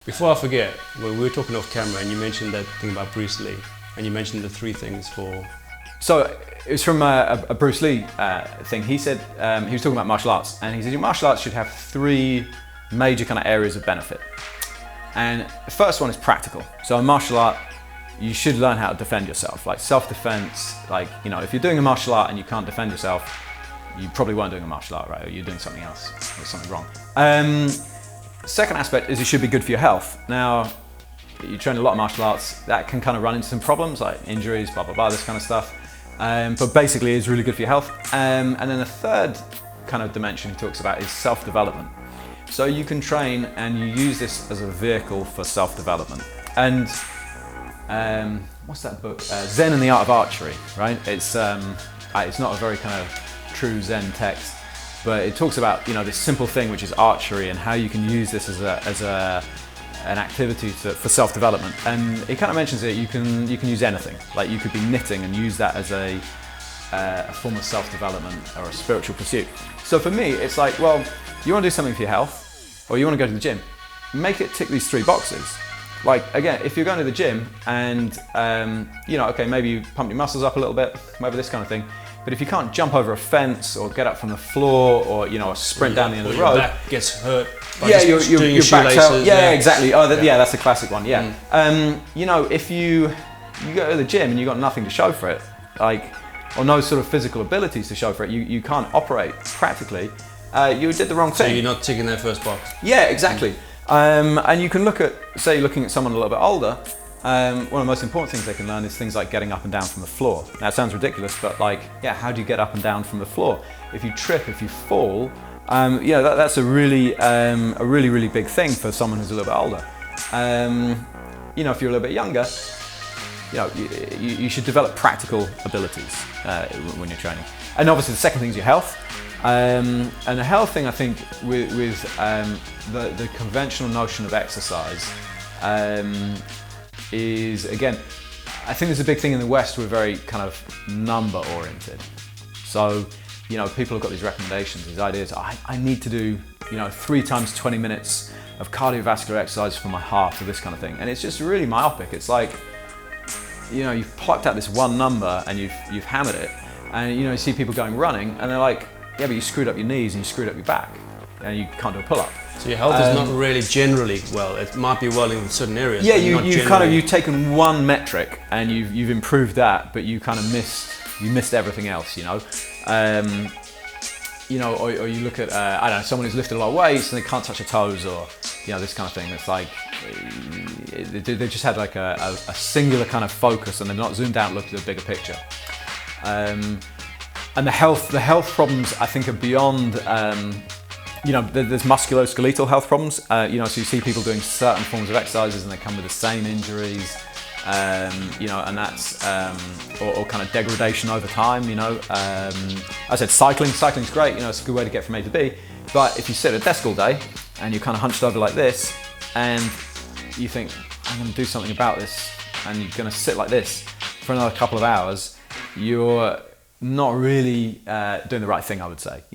Before I forget, when we were talking off camera and you mentioned that thing about Bruce Lee, and you mentioned the 3 things for... So it was from a Bruce Lee thing. He said, he was talking about martial arts, and he said your martial arts should have 3 major kind of areas of benefit. And the first one is practical. So in martial art, you should learn how to defend yourself, like self-defense. Like, you know, if you're doing a martial art and you can't defend yourself, you probably weren't doing a martial art, right? Or you're doing something else, or something wrong. Second aspect is it should be good for your health. Now, you train a lot of martial arts, that can kind of run into some problems like injuries, blah, blah, blah, this kind of stuff. But basically it's really good for your health. And then the third kind of dimension he talks about is self-development. So you can train and you use this as a vehicle for self-development. And what's that book? Zen and the Art of Archery, right? It's not a very kind of true Zen text, but it talks about, you know, this simple thing which is archery and how you can use this as an activity for self-development. And it kind of mentions it, you can use anything. Like you could be knitting and use that as a form of self-development or a spiritual pursuit. So for me, it's like, well, you want to do something for your health, or you want to go to the gym, make it tick these 3 boxes. Like, again, if you're going to the gym and, you know, okay, maybe you pump your muscles up a little bit, maybe this kind of thing, but if you can't jump over a fence or get up from the floor or, you know, sprint down the end of the road. Your back gets hurt by yeah, just your doing your back's out. shoelaces. Yeah, exactly. Oh, yeah, that's a classic one, yeah. You know, if you go to the gym and you've got nothing to show for it, like, or no sort of physical abilities to show for it, you can't operate practically, you did the wrong thing. So you're not ticking that first box. Yeah, exactly. And you can look at, say, looking at someone a little bit older, one of the most important things they can learn is things like getting up and down from the floor. Now it sounds ridiculous, but like, yeah, how do you get up and down from the floor? If you trip, if you fall, you know, that's a really, really big thing for someone who's a little bit older. You know, if you're a little bit younger, you know, you should develop practical abilities when you're training. And obviously the second thing is your health. And the health thing, I think, with the conventional notion of exercise is, again, I think there's a big thing in the West, we're very kind of number oriented. So, you know, people have got these recommendations, these ideas, I need to do, you know, 3 times 20 minutes of cardiovascular exercise for my heart or this kind of thing. And it's just really myopic. It's like, you know, you've plucked out this one number and you've hammered it. And, you know, you see people going running and they're like, yeah, but you screwed up your knees and you screwed up your back and you can't do a pull-up. So your health is not really generally well. It might be well in certain areas. Yeah, you've taken one metric and you've improved that, but you kind of missed everything else. You know, or you look at I don't know, someone who's lifted a lot of weights and they can't touch their toes, or you know, this kind of thing. It's like they just had like a singular kind of focus and they're not zoomed out and looked at the bigger picture. And the health problems, I think, are beyond. You know, there's musculoskeletal health problems. You know, so you see people doing certain forms of exercises and they come with the same injuries. You know, and that's or kind of degradation over time. You know, I said cycling's great. You know, it's a good way to get from A to B. But if you sit at a desk all day and you're kind of hunched over like this, and you think, I'm going to do something about this, and you're going to sit like this for another couple of hours, you're not really doing the right thing, I would say.